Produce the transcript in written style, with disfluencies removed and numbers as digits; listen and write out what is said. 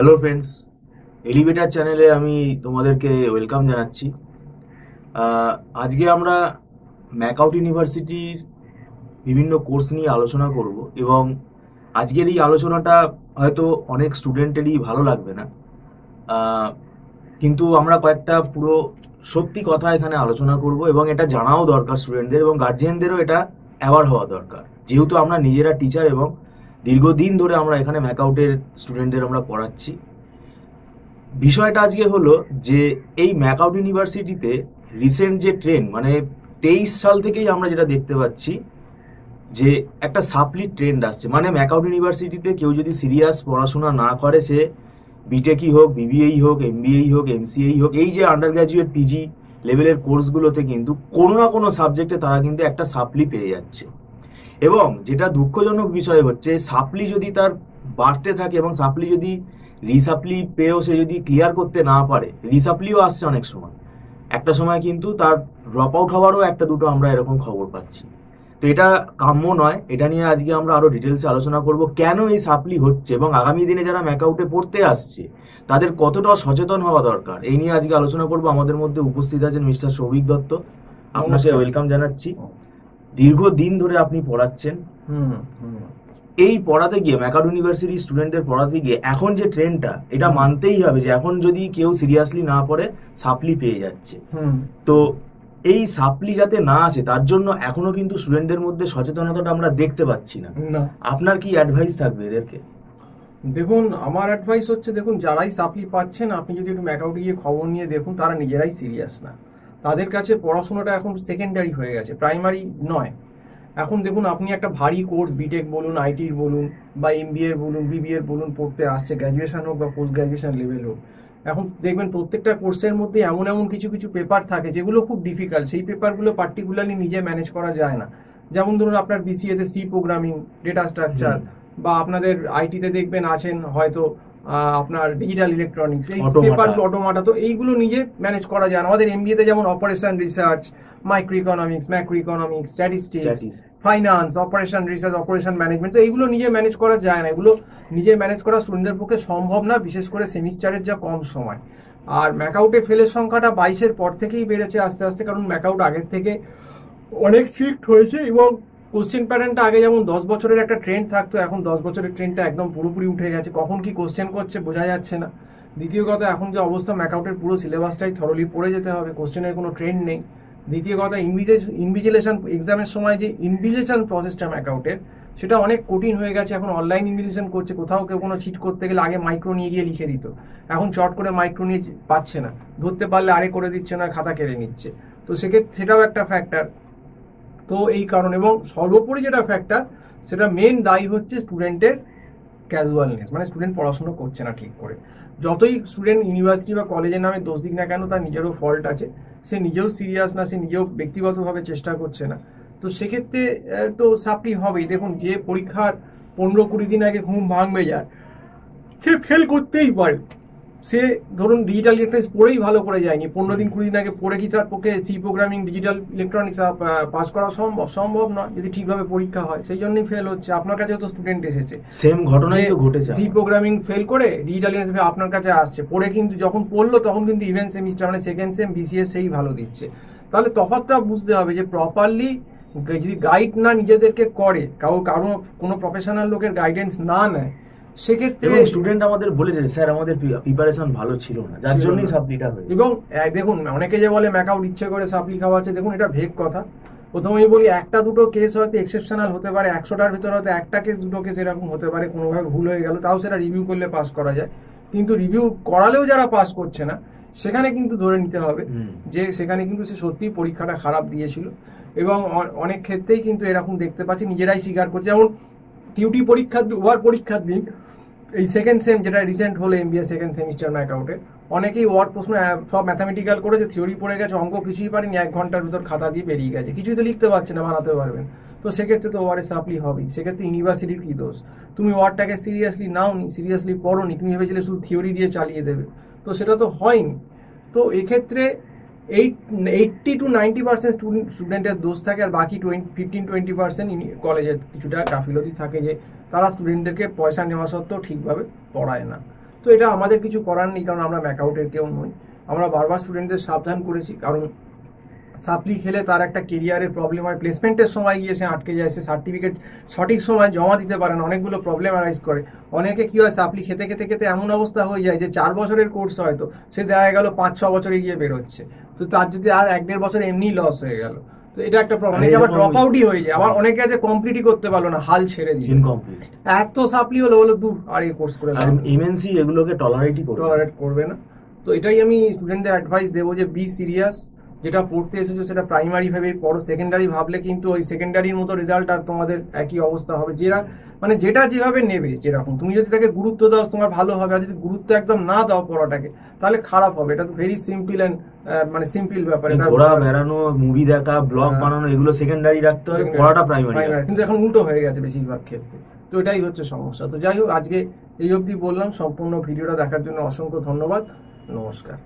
Hello friends, elevator চ্যানেলে আমি তোমাদেরকে ওয়েলকাম জানাচ্ছি। আজকে আমরা ম্যাকআউট ইউনিভার্সিটির বিভিন্ন কোর্স নিয়ে আলোচনা করব এবং আজকের এই আলোচনাটা হয়তো অনেক স্টুডেন্টেরই ভালো লাগবে না, কিন্তু আমরা কয়েকটা পুরো সত্যি কথা এখানে আলোচনা করব এবং এটা জানাও দরকার স্টুডেন্টদের এবং গার্জিয়ানদেরও এটা অ্যাওয়ার হওয়া দরকার, যেহেতু আমরা নিজেরা টিচার এবং দীর্ঘদিন ধরে আমরা এখানে ম্যাকআউটের স্টুডেন্টদের আমরা পড়াচ্ছি। বিষয়টা আজকে হলো যে এই ম্যাকআউট ইউনিভার্সিটিতে রিসেন্ট যে ট্রেন্ড, মানে 23 সাল থেকেই আমরা যেটা দেখতে পাচ্ছি যে একটা সাপ্লি ট্রেন্ড আসছে। মানে ম্যাকআউট ইউনিভার্সিটিতে কেউ যদি সিরিয়াস পড়াশোনা না করে, সে বিটেকই হোক, বিবিএই হোক, এমবিএই হোক, এমসিএই হোক, এই যে আন্ডার গ্র্যাজুয়েট পিজি লেভেলের কোর্সগুলোতে কিন্তু কোনো না কোনো সাবজেক্টে তারা কিন্তু একটা সাপ্লি পেয়ে যাচ্ছে। এবং যেটা দুঃখজনক বিষয় হচ্ছে, সাপ্লি যদি তার বাড়তে থাকে এবং সাপ্লি যদি রিসাপ্লি পেয়েও সে যদি ক্লিয়ার করতে না পারে, রিসাপ্লিও আসছে অনেক সময়, একটা সময় কিন্তু তার ড্রপ আউট হওয়ারও একটা দুটো আমরা এরকম খবর পাচ্ছি। তো এটা কাম্য নয়। এটা নিয়ে আজকে আমরা আরো ডিটেলসে আলোচনা করব, কেন এই সাপ্লি হচ্ছে এবং আগামী দিনে যারা ম্যাকআউটে পড়তে আসছে তাদের কতটা সচেতন হওয়া দরকার, এই নিয়ে আজকে আলোচনা করব। আমাদের মধ্যে উপস্থিত আছেন মিস্টার সৌভিক দত্ত, আপনাকে ওয়েলকাম জানাচ্ছি। দীর্ঘদিন ধরে আপনি পড়াচ্ছেন। এই পড়াতে গিয়ে ম্যাকআউট ইউনিভার্সিটি স্টুডেন্টদের পড়াতে গিয়ে এখন যে ট্রেন্ডটা, এটা মানতেই হবে যে এখন যদি কেউ সিরিয়াসলি না পড়ে সাপ্লি পেয়ে যাচ্ছে। তো এই সাপ্লি যাতে না আসে তার জন্য এখনো কিন্তু স্টুডেন্টদের মধ্যে সচেতনতাটা আমরা দেখতে পাচ্ছি না। আপনার কি অ্যাডভাইস থাকবে এদেরকে? দেখুন, আমার অ্যাডভাইস হচ্ছে, দেখুন, যারাই সাপ্লি পাচ্ছেন আপনি যদি একটু ম্যাকআউটে গিয়ে খবর নিয়ে দেখুন, তারা নিজেরাই সিরিয়াস না। তাদের কাছে পড়াশোনাটা এখন সেকেন্ডারি হয়ে গেছে, প্রাইমারি নয়। এখন দেখুন, আপনি একটা ভারী কোর্স বিটেক বলুন, আইটির বলুন, বা এমবিএর বলুন, বিবিএর বলুন পড়তে আসছে, গ্র্যাজুয়েশন হোক বা পোস্ট গ্র্যাজুয়েশন লেভেল হোক, এখন দেখবেন প্রত্যেকটা কোর্সের মধ্যে এমন এমন কিছু কিছু পেপার থাকে যেগুলো খুব ডিফিকাল্ট। সেই পেপারগুলো পার্টিকুলারলি নিজে ম্যানেজ করা যায় না। যেমন ধরুন, আপনার বিসিএতে সি প্রোগ্রামিং, ডেটা স্ট্রাকচার, বা আপনাদের আইটিতে দেখবেন আছেন হয়তো আপনার ডিজিটাল ইলেকট্রনিক্স, এই পেপারগুলো, অটোমাটা, তো এইগুলো নিজে ম্যানেজ করা যায় না। আমাদের এমবিএতে যেমন operation research, micro economics, macro economics, statistics, finance, operation research, operation management, তো এইগুলো নিজে ম্যানেজ করা যায় না। এগুলো নিজে ম্যানেজ করা স্টুডেন্টদের পক্ষে সম্ভব না, বিশেষ করে সেমিস্টারের যা কম সময়। আর ম্যাকআউটে ফেলের সংখ্যাটা 22-এর পর থেকেই বেড়েছে আস্তে আস্তে, কারণ ম্যাকআউট আগের থেকে অনেক স্ট্রিক্ট হয়েছে। এবং কোশ্চেন প্যাটার্নটা আগে যেমন 10 বছরের একটা ট্রেন্ড থাকতো, এখন 10 বছরের ট্রেন্ডটা একদম পুরোপুরি উঠে গেছে। কখন কি কোশ্চেন করছে বোঝা যাচ্ছে না। দ্বিতীয় কথা, এখন যে অবস্থা, ম্যাকআউটের পুরো সিলেবাসটাই থরলি পড়ে যেতে হবে, কোশ্চেনের কোনো ট্রেন্ড নেই। দ্বিতীয় কথা, ইনভিজিলেশন এক্সামের সময় যে ইনভিজিলেশন প্রসেসটা ম্যাকআউটের, সেটা অনেক কঠিন হয়ে গেছে। এখন অনলাইন ইনভিজিলেশন করছে, কোথাও কেউ কোনো চিট করতে গেলে আগে মাইক্রো নিয়ে গিয়ে লিখে দিত, এখন চট করে মাইক্রো নিয়ে পাচ্ছে না, ধরতে পারলে আরে করে দিচ্ছে না, খাতা কেড়ে নিচ্ছে। তো সেক্ষেত্রে সেটাও একটা ফ্যাক্টর। তো এই কারণ, এবং সর্বোপরি যেটা ফ্যাক্টর, সেটা মেন দায়ী হচ্ছে স্টুডেন্টের ক্যাজুয়ালনেস, মানে স্টুডেন্ট পড়াশুনো করছে না ঠিক করে। যতই স্টুডেন্ট ইউনিভার্সিটি বা কলেজের নামে দোষ দিক না কেন, তার নিজেরও ফল্ট আছে। সে নিজেও সিরিয়াস না, সে নিজেও ব্যক্তিগতভাবে চেষ্টা করছে না। তো সেক্ষেত্রে তো সাপ্লি হবেই। দেখুন, যে পরীক্ষার 15-20 দিন আগে ঘুম ভাঙবে যার, সে ফেল করতেই পারে। সে ধরুন ডিজিটাল ইলেকট্রনিক্স পড়েই ভালো করে যায়নি, 15-20 দিন আগে পড়ে কি তার পক্ষে C programming, digital electronics pass করা সম্ভব নয় যদি ঠিকভাবে পরীক্ষা হয়। সেই জন্যই ফেল হচ্ছে। আপনার কাছে তো স্টুডেন্ট এসেছে, সেম ঘটনাই তো ঘটেছে। সি প্রোগ্রামিং ফেল করে ডিজিটাল ইলেকট্রনিক্স আপনার কাছে আসছে, পড়ে কিন্তু যখন পড়লো তখন কিন্তু ইভেন্ট সেমিস্টার, মানে সেকেন্ড সেম বিসিএস সেই ভালো দিচ্ছে। তাহলে তফাৎটা বুঝতে হবে যে প্রপারলি যদি গাইড না নিজেদেরকে করে, কারো কোনো প্রফেশনাল লোকের গাইডেন্স না নেয়, সেক্ষেত্রে স্টুডেন্ট আমাদের বলেছে, স্যার আমাদের প্রিপারেশন ভালো ছিল না, যার জন্যই সাপ্লিটা হয়েছে। এবং দেখুন, অনেকে যে বলে ম্যাকআউট ইচ্ছে করে সাপ্লি খাওয়াচ্ছে, দেখুন এটা ভেগ কথা। প্রথমেই বলি, একটা দুটো কেস হয়তো এক্সেপশনাল হতে পারে, 100টার ভিতরে হয়তো একটা কেস, দুটো কেস এরকম হতে পারে, কোনোভাবে ভুল হয়ে গেল, তাও সেটা রিভিউ করলে পাস করা যায়। কিন্তু রিভিউ করালেও যারা পাস করছে না, সেখানে কিন্তু ধরে নিতে হবে যে সেখানে কিন্তু সে সত্যিই পরীক্ষাটা খারাপ দিয়েছিল। এবং অনেক ক্ষেত্রেই কিন্তু এরকম দেখতে পাচ্ছি, নিজেরাই স্বীকার করছে। যেমন টিউটি পরীক্ষার দিন এই সেকেন্ড সেম যেটা রিসেন্ট হলো, এমবিএ সেকেন্ড সেমিস্টার ম্যাকআউটে, অনেকেই ওয়ার্ড প্রশ্ন সব ম্যাথামেটিক্যাল করেছে, থিওরি পড়ে গেছে, অঙ্ক কিছুই পারেনি, 1 ঘন্টার ভিতর খাতা দিয়ে বেরিয়ে গেছে, কিছুই তো লিখতে পারছে না, বানাতে পারবেন। তো সেক্ষেত্রে তো ওয়ার্ডে সাপ্লি হবেই। সেক্ষেত্রে ইউনিভার্সিটির কী দোষ? তুমি ওয়ার্ডটাকে সিরিয়াসলি নাওনি, সিরিয়াসলি পড়োনি, তুমি ভেবেছিলে শুধু থিওরি দিয়ে চালিয়ে দেবে, তো সেটা তো হয়নি। তো এক্ষেত্রে 80-90% স্টুডেন্টের দোষ থাকে, আর বাকি 15-20% কলেজের কিছুটা গাফিলতি থাকে, যে তারা স্টুডেন্টদেরকে পয়সা নেওয়া সত্ত্বেও ঠিকভাবে পড়ায় না। তো এটা আমাদের কিছু করার নেই, কারণ আমরা ম্যাকআউটের কেউ নই। আমরা বারবার স্টুডেন্টদের সাবধান করেছি, কারণ সাপ্লি খেলে তার একটা কেরিয়ারের প্রবলেম হয়, প্লেসমেন্টের সময় গিয়ে সে আটকে যায়, সে সার্টিফিকেট সঠিক সময় জমা দিতে পারে না, অনেকগুলো প্রবলেম অ্যারাইজ করে। অনেকে কী হয়, সাপ্লি খেতে খেতে খেতে এমন অবস্থা হয়ে যায় যে 4 বছরের কোর্স হয়তো সে দেখা গেল 5-6 বছরে গিয়ে বেরোচ্ছে, তো তার যদি আর 1-1.5 বছর এমনি লস হয়ে গেল, তো এটা একটা প্রবলেম। অনেকে আবার ড্রপ আউটই হয়ে যায়, আবার অনেকে আছে কমপ্লিটই করতে পারলো না, হাল ছেড়ে দিল, ইনকমপ্লিট। এত সাপ্লি হলো দূর আর এই কোর্স করে এমএনসি এগুলোকে টলারেট করবে না। তো এটাই আমি স্টুডেন্টদের অ্যাডভাইস দেবো যে বি সিরিয়াস, যেটা পড়তে এসেছো সেটা প্রাইমারি ভাবে পড়ো, সেকেন্ডারি ভাবলে কিন্তু ওই সেকেন্ডারির মতো রেজাল্ট আর তোমাদের একই অবস্থা হবে। যেটা যেভাবে নেবে, যেরকম তুমি যদি তাকে গুরুত্ব দাও তোমার ভালো হবে, আর যদি গুরুত্ব একদম না দাও পড়াটাকে তাহলে খারাপ হবে। এটা তো ভেরি সিম্পল অ্যান্ড সিম্পল ব্যাপার। ঘোরা বেড়ানো, মুভি দেখা, ব্লগ বানানো এগুলো সেকেন্ডারি রাখতে হবে, পড়াটা প্রাইমারি। কিন্তু এখন উল্টো হয়ে গেছে বেশিরভাগ ক্ষেত্রে, তো এটাই হচ্ছে সমস্যা। তো যাই হোক, আজকে এই অবধি বললাম। সম্পূর্ণ ভিডিওটা দেখার জন্য অসংখ্য ধন্যবাদ। নমস্কার।